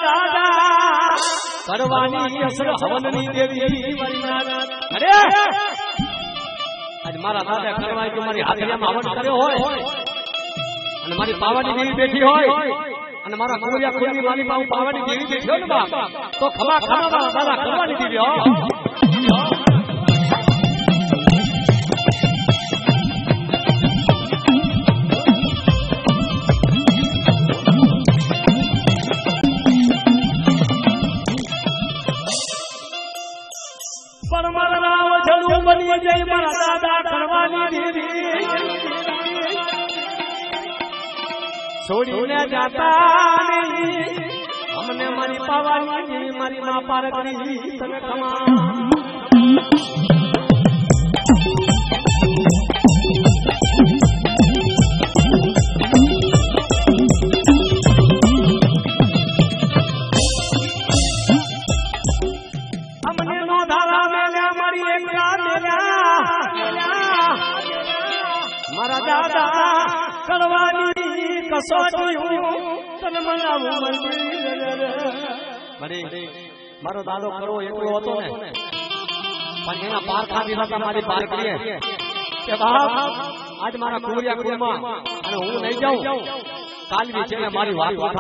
દાદા કરવાની અસર હવનની દેવી અરે આજ મારા દાદા કરવા કે મારી હાથિયામાં હવન કર્યો હોય અને મારી પાવાની દેવી બેઠી હોય અને મારા કુરિયા કુરની મારી પાસે પાવાની દેવી બેઠી હોય ને બાપ તો ખમા ખમા મારા દાદા કરવાની દેવી હો છોડીને જાતા નહીં અમને મારી પાવાની મારી મા પાર્વતી તને ખમા અમને નો ધારા મેલ્યા મારી એકલા મેલ્યા મારા દાદા કરવાની કસોટી હું તને મનાવું મંદિર મારો દાદો કરવો એકલો હતો ને પણ એના પારખા દીધા મારી પારખીએ કે બાપ આજ મારા કુરિયા કુળમાં અને હું નહીં જાઉં કાલની છે મારી વાત